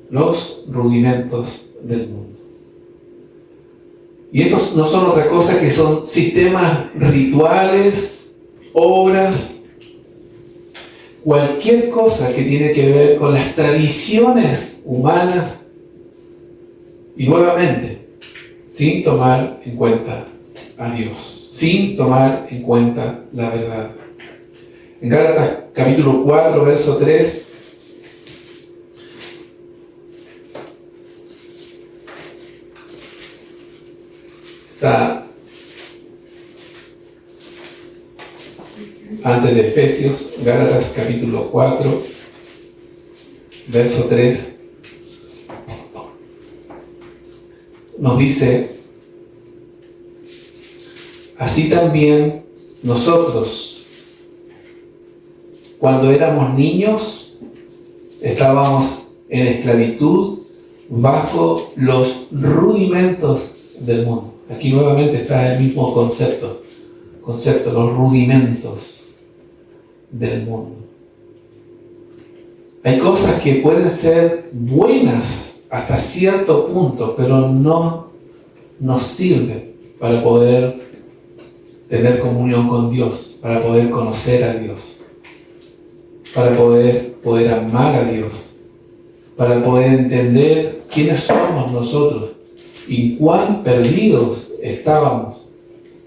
Los rudimentos del mundo. Y estos no son otra cosa que son sistemas rituales, obras, cualquier cosa que tiene que ver con las tradiciones humanas y nuevamente, sin tomar en cuenta a Dios, sin tomar en cuenta la verdad. En Gálatas capítulo 4, verso 3, está antes de Efesios, Gálatas capítulo 4, verso 3, nos dice: así también nosotros, cuando éramos niños, estábamos en esclavitud bajo los rudimentos del mundo. Aquí nuevamente está el mismo concepto, los rudimentos del mundo. Hay cosas que pueden ser buenas hasta cierto punto, pero no nos sirven para poder tener comunión con Dios, para poder conocer a Dios, para poder amar a Dios, para poder entender quiénes somos nosotros y cuán perdidos estábamos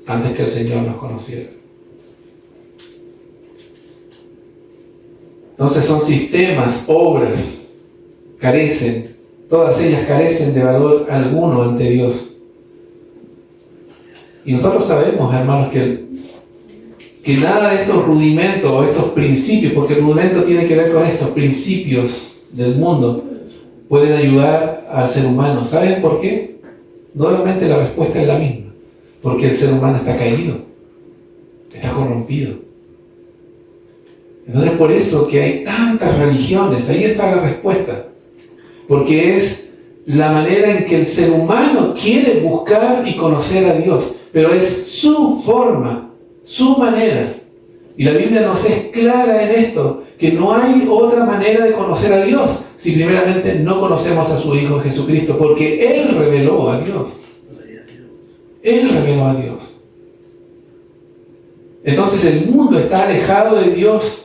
antes que el Señor nos conociera. Entonces son sistemas, obras, todas ellas carecen de valor alguno ante Dios. Y nosotros sabemos, hermanos, que nada de estos rudimentos o estos principios, porque el rudimento tiene que ver con estos principios del mundo, pueden ayudar al ser humano. ¿Saben por qué? Nuevamente la respuesta es la misma. Porque el ser humano está caído, está corrompido. Entonces por eso que hay tantas religiones, ahí está la respuesta. Porque es la manera en que el ser humano quiere buscar y conocer a Dios. Pero es su forma, su manera. Y la Biblia nos es clara en esto, que no hay otra manera de conocer a Dios si primeramente no conocemos a su Hijo Jesucristo, porque Él reveló a Dios. Él reveló a Dios. Entonces el mundo está alejado de Dios.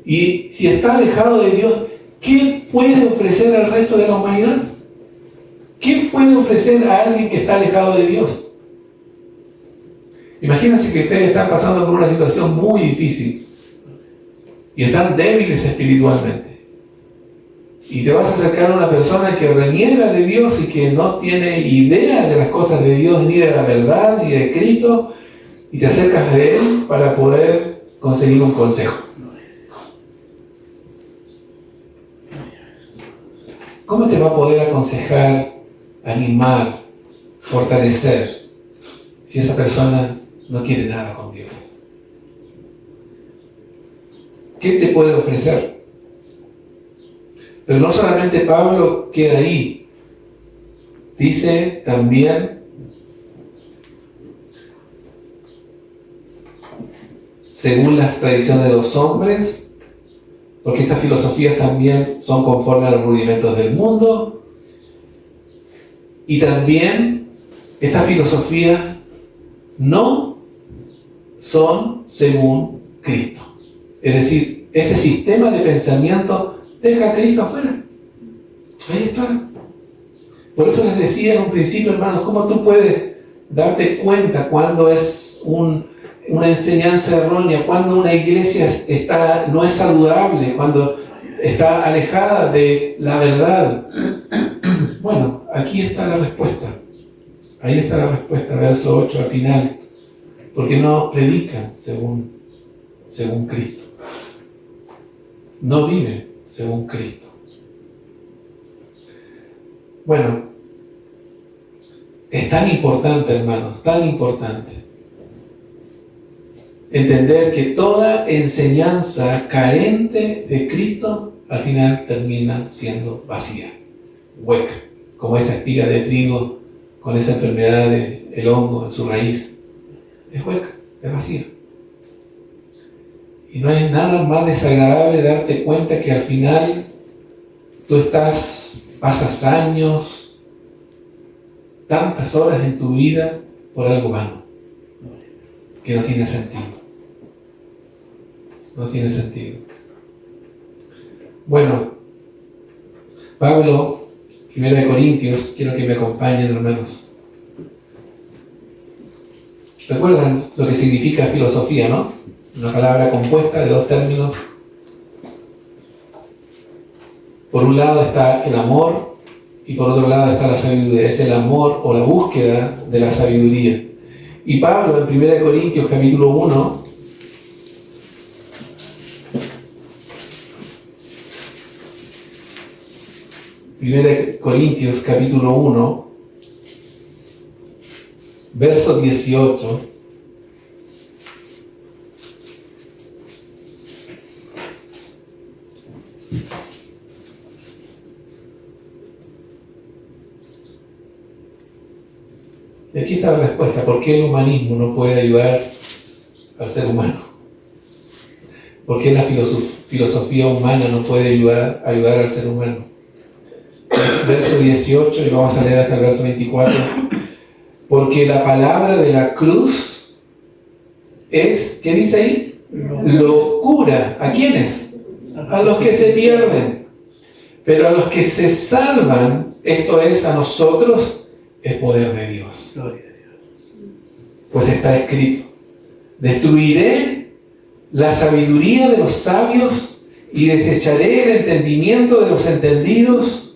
Y si está alejado de Dios, ¿qué puede ofrecer al resto de la humanidad? ¿Qué puede ofrecer a alguien que está alejado de Dios? Imagínense que ustedes están pasando por una situación muy difícil y están débiles espiritualmente. Y te vas a acercar a una persona que reniega de Dios y que no tiene idea de las cosas de Dios, ni de la verdad, ni de Cristo, y te acercas de Él para poder conseguir un consejo. ¿Cómo te va a poder aconsejar, animar, fortalecer, si esa persona no quiere nada con Dios? ¿Qué te puede ofrecer? Pero no solamente Pablo queda ahí. Dice también, según las tradiciones de los hombres, porque estas filosofías también son conformes a los rudimentos del mundo, y también estas filosofías no son según Cristo. Es decir, este sistema de pensamiento deja a Cristo afuera. Ahí está. Por eso les decía en un principio, hermanos, ¿cómo tú puedes darte cuenta cuando es una enseñanza errónea, cuando una iglesia no es saludable, cuando está alejada de la verdad? Bueno, aquí está la respuesta. Ahí está la respuesta, verso 8 al final. Porque no predican según Cristo. No viven según Cristo. Bueno, es tan importante, hermanos, tan importante entender que toda enseñanza carente de Cristo al final termina siendo vacía, hueca, como esa espiga de trigo con esa enfermedad del hongo en su raíz. Es hueca, es vacía. Y no hay nada más desagradable darte cuenta que al final tú pasas años, tantas horas en tu vida por algo vano, que no tiene sentido. No tiene sentido. Bueno, Pablo, 1 Corintios, quiero que me acompañen, hermanos. ¿Recuerdan lo que significa filosofía, no? Una palabra compuesta de dos términos. Por un lado está el amor y por otro lado está la sabiduría. Es el amor o la búsqueda de la sabiduría. Y Pablo en 1 Corintios capítulo 1, Corintios capítulo 1, verso 18, Y aquí está la respuesta. ¿Por qué el humanismo no puede ayudar al ser humano? ¿Por qué la filosofía humana no puede ayudar al ser humano? Verso 18, y vamos a leer hasta el verso 24. Porque la palabra de la cruz es, ¿qué dice ahí? Locura. ¿A quiénes? A los que se pierden. Pero a los que se salvan, esto es, a nosotros, es poder de Dios. Pues está escrito: destruiré la sabiduría de los sabios y desecharé el entendimiento de los entendidos.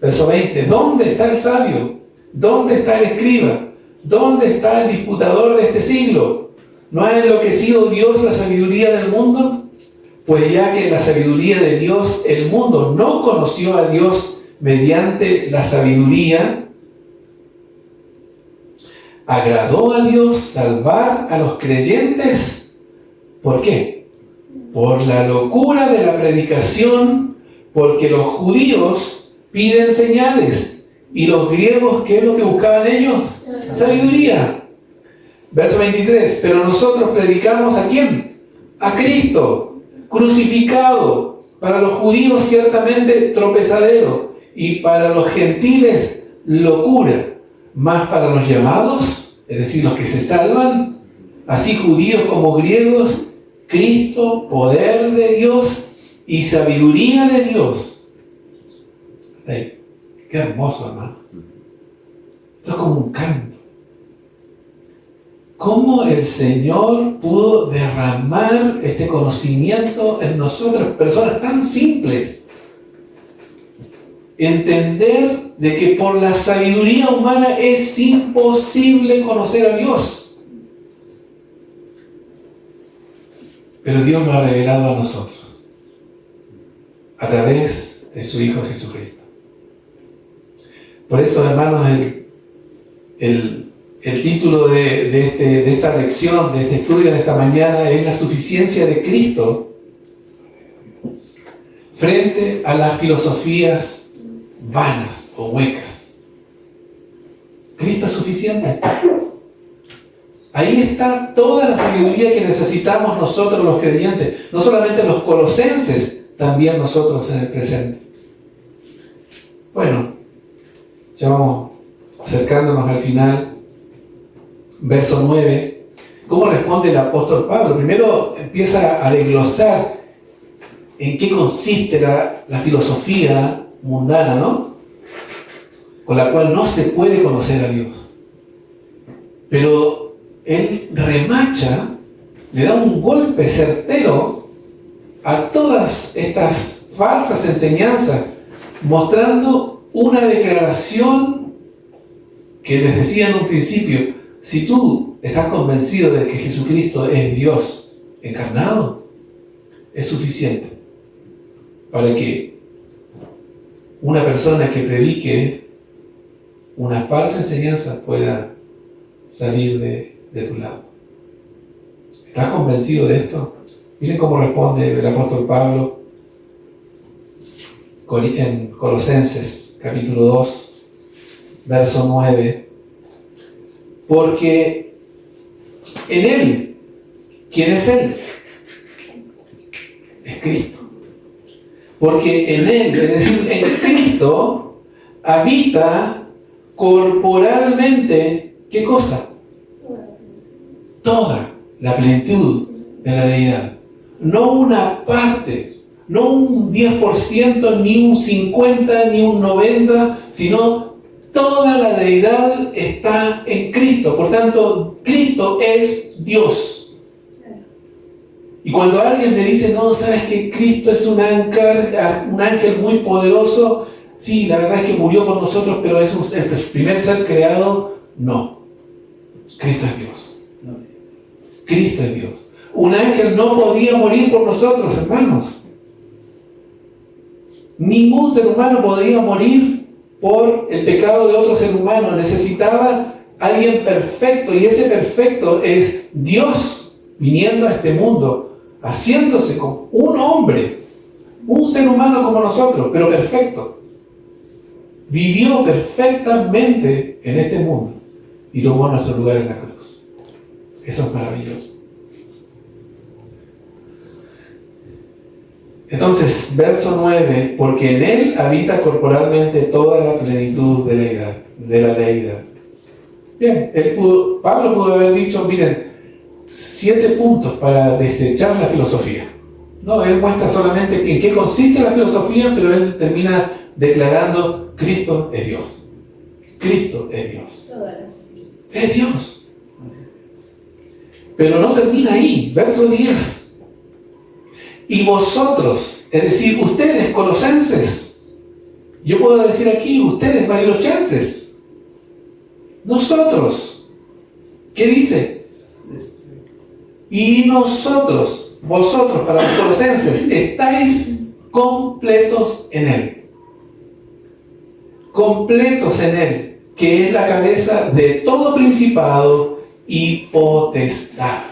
Verso 20. ¿Dónde está el sabio? ¿Dónde está el escriba? ¿Dónde está el disputador de este siglo? ¿No ha enloquecido Dios la sabiduría del mundo? Pues ya que la sabiduría de Dios, el mundo no conoció a Dios mediante la sabiduría, agradó a Dios salvar a los creyentes. ¿Por qué? Por la locura de la predicación, porque los judíos piden señales. ¿Y los griegos qué es lo que buscaban ellos? Sabiduría. Verso 23. Pero nosotros predicamos ¿a quién? A Cristo, crucificado, para los judíos ciertamente tropezadero, y para los gentiles locura, mas para los llamados, es decir, los que se salvan, así judíos como griegos, Cristo, poder de Dios y sabiduría de Dios. Hasta ahí. Qué hermoso, hermano. Esto es como un canto. ¿Cómo el Señor pudo derramar este conocimiento en nosotras, personas tan simples? Entender de que por la sabiduría humana es imposible conocer a Dios. Pero Dios lo ha revelado a nosotros a través de su Hijo Jesucristo. Por eso, hermanos, el título de esta lección, de este estudio de esta mañana, es la suficiencia de Cristo frente a las filosofías vanas o huecas. Cristo es suficiente. Ahí está toda la sabiduría que necesitamos nosotros los creyentes, no solamente los colosenses, también nosotros en el presente. Bueno, ya vamos acercándonos al final. Verso 9. ¿Cómo responde el apóstol Pablo? Primero empieza a desglosar en qué consiste la filosofía mundana, ¿no? Con la cual no se puede conocer a Dios. Pero él remacha, le da un golpe certero a todas estas falsas enseñanzas, mostrando una declaración que les decía en un principio: si tú estás convencido de que Jesucristo es Dios encarnado, es suficiente para que una persona que predique una falsa enseñanza pueda salir de tu lado. ¿Estás convencido de esto? Miren cómo responde el apóstol Pablo en Colosenses capítulo 2, verso 9. Porque en Él, ¿quién es Él? Es Cristo. Porque en Él, es decir, en Cristo, habita corporalmente, ¿qué cosa? Toda la plenitud de la deidad. No una parte, no un 10%, ni un 50%, ni un 90%, sino toda la deidad está en Cristo. Por tanto, Cristo es Dios. Y cuando alguien me dice, no, sabes que Cristo es un ángel muy poderoso, sí, la verdad es que murió por nosotros, pero es el primer ser creado, no. Cristo es Dios. Cristo es Dios. Un ángel no podía morir por nosotros, hermanos. Ningún ser humano podía morir por el pecado de otro ser humano. Necesitaba alguien perfecto, y ese perfecto es Dios viniendo a este mundo, haciéndose con un hombre, un ser humano como nosotros, pero perfecto. Vivió perfectamente en este mundo. y tomó nuestro lugar en la cruz. Eso es maravilloso. Entonces, verso 9, porque en Él habita corporalmente toda la plenitud de la deidad. Bien, Pablo pudo haber dicho, miren, 7 puntos para desechar la filosofía. No, él muestra solamente en qué consiste la filosofía, pero él termina declarando, Cristo es Dios. Cristo es Dios. Es Dios. Pero no termina ahí, verso 10. Y vosotros, es decir, ustedes colosenses, yo puedo decir aquí, ustedes barilochenses, nosotros, ¿qué dice? Y nosotros, vosotros, para los colosenses, estáis completos en Él. Completos en Él, que es la cabeza de todo principado y potestad.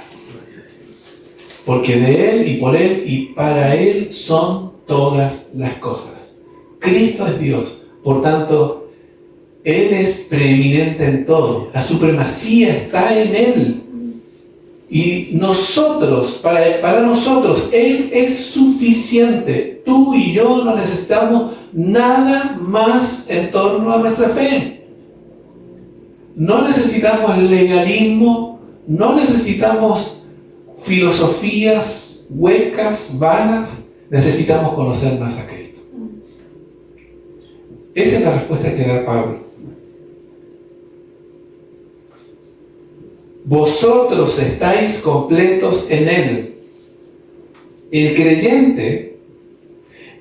Porque de Él y por Él y para Él son todas las cosas. Cristo es Dios, por tanto, Él es preeminente en todo. La supremacía está en Él. Y nosotros, para nosotros, Él es suficiente. Tú y yo no necesitamos nada más en torno a nuestra fe. No necesitamos legalismo, no necesitamos filosofías huecas, vanas, necesitamos conocer más a Cristo. Esa es la respuesta que da Pablo. Vosotros estáis completos en Él. El creyente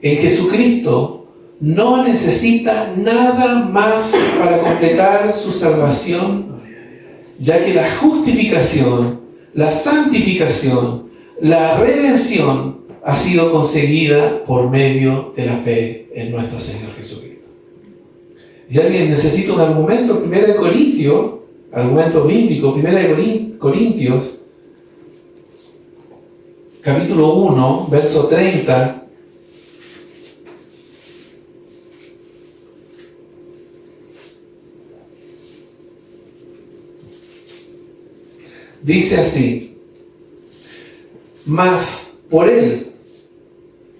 en Jesucristo no necesita nada más para completar su salvación, ya que la justificación, la santificación, la redención ha sido conseguida por medio de la fe en nuestro Señor Jesucristo. Si alguien necesita un argumento, 1 Corintios, argumento bíblico, 1 Corintios, capítulo 1, verso 30, dice así: mas por Él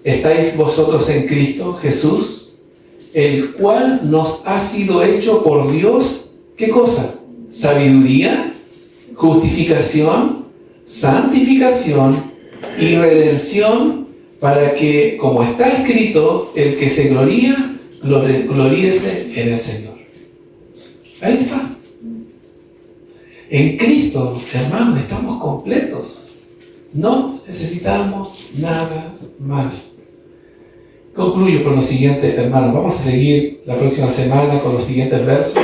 estáis vosotros en Cristo Jesús, el cual nos ha sido hecho por Dios, ¿qué cosa? Sabiduría, justificación, santificación y redención, para que, como está escrito, el que se gloría, gloríese en el Señor. Ahí está. En Cristo, hermanos, estamos completos. No necesitamos nada más. Concluyo con lo siguiente, hermanos. Vamos a seguir la próxima semana con los siguientes versos.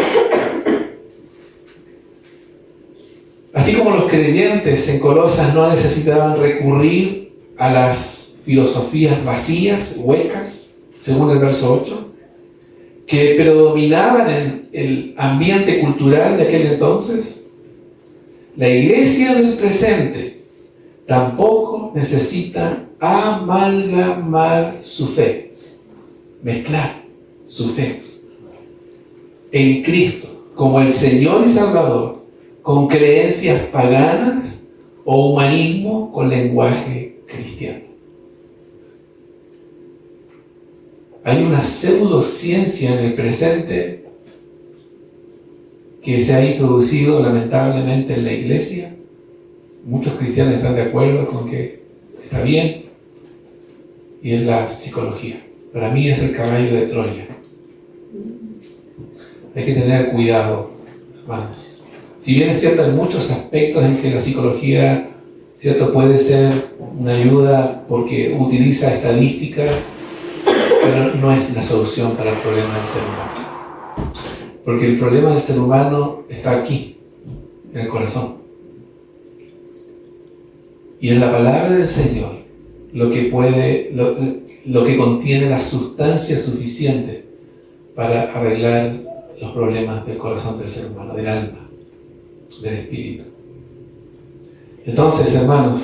Así como los creyentes en Colosas no necesitaban recurrir a las filosofías vacías, huecas, según el verso 8, que predominaban en el ambiente cultural de aquel entonces, la iglesia del presente tampoco necesita amalgamar su fe, mezclar su fe en Cristo como el Señor y Salvador, con creencias paganas o humanismo con lenguaje cristiano. Hay una pseudociencia en el presente que se ha introducido lamentablemente en la iglesia. Muchos cristianos están de acuerdo con que está bien, y es la psicología. Para mí es el caballo de Troya. Hay que tener cuidado, hermanos. Si bien es cierto, hay muchos aspectos en que la psicología, cierto, puede ser una ayuda porque utiliza estadísticas, pero no es la solución para el problema del ser humano. Porque el problema del ser humano está aquí, en el corazón. Y es la palabra del Señor lo que contiene la sustancia suficiente para arreglar los problemas del corazón del ser humano, del alma, del espíritu. Entonces, hermanos,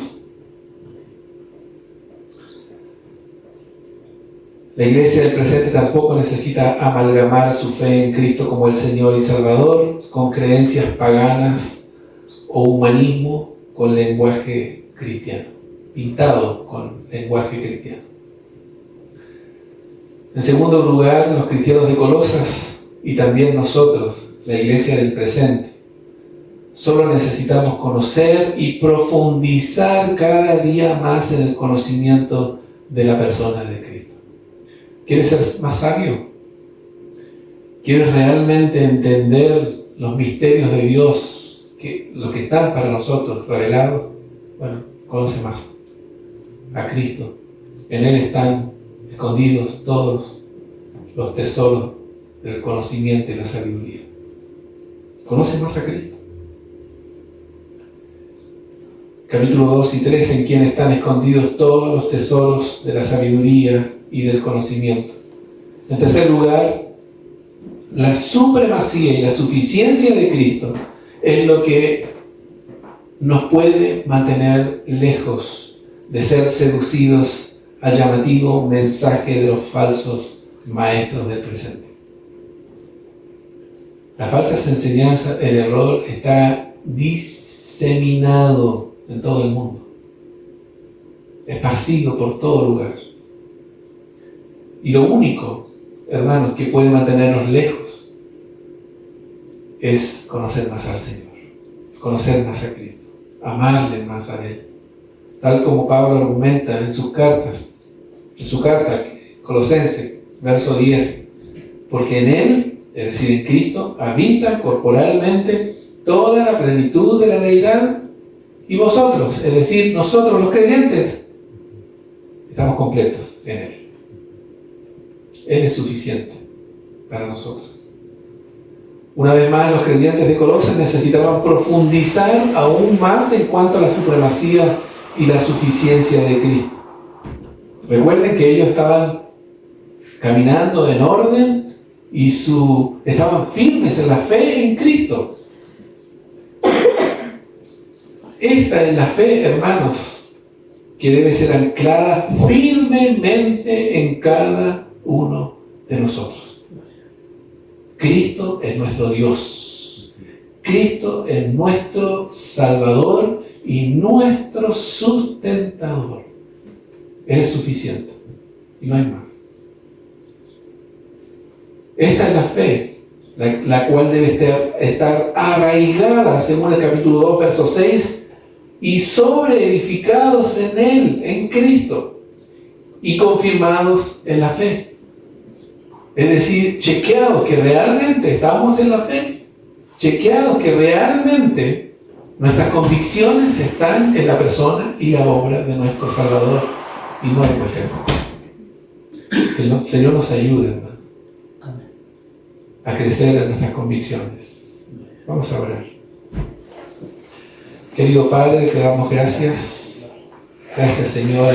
La iglesia del presente tampoco necesita amalgamar su fe en Cristo como el Señor y Salvador con creencias paganas o humanismo con lenguaje cristiano, pintado con lenguaje cristiano. En segundo lugar, los cristianos de Colosas y también nosotros, la iglesia del presente, solo necesitamos conocer y profundizar cada día más en el conocimiento de la persona de Cristo. ¿Quieres ser más sabio? ¿Quieres realmente entender los misterios de Dios, los que están para nosotros revelados? Bueno, conoce más a Cristo. En Él están escondidos todos los tesoros del conocimiento y la sabiduría. Conoce más a Cristo. Capítulo 2 y 3, en quien están escondidos todos los tesoros de la sabiduría y del conocimiento. En tercer lugar, la supremacía y la suficiencia de Cristo es lo que nos puede mantener lejos de ser seducidos al llamativo mensaje de los falsos maestros del presente. Las falsas enseñanzas, el error está diseminado en todo el mundo, esparcido por todo lugar. Y lo único, hermanos, que puede mantenernos lejos es conocer más al Señor, conocer más a Cristo, amarle más a Él. Tal como Pablo argumenta en sus cartas, en su carta Colosenses, verso 10, porque en Él, es decir, en Cristo, habita corporalmente toda la plenitud de la deidad, y vosotros, es decir, nosotros los creyentes, estamos completos en Él. Él es suficiente para nosotros. Una vez más, los creyentes de Colosas necesitaban profundizar aún más en cuanto a la supremacía y la suficiencia de Cristo. Recuerden que ellos estaban caminando en orden y estaban firmes en la fe en Cristo. Esta es la fe, hermanos, que debe ser anclada firmemente en cada uno de nosotros. Cristo es nuestro Dios. Cristo es nuestro Salvador y nuestro sustentador. Él es suficiente y no hay más. Esta es la fe, la cual debe estar arraigada, según el capítulo 2, verso 6, y sobreedificados en Él, en Cristo, y confirmados en la fe. Es decir, chequeados que realmente estamos en la fe, chequeados que realmente nuestras convicciones están en la persona y la obra de nuestro Salvador, y no en cualquier cosa. Que el Señor nos ayude, hermano, a crecer en nuestras convicciones. Vamos a orar. Querido Padre, te damos gracias. Gracias, Señor.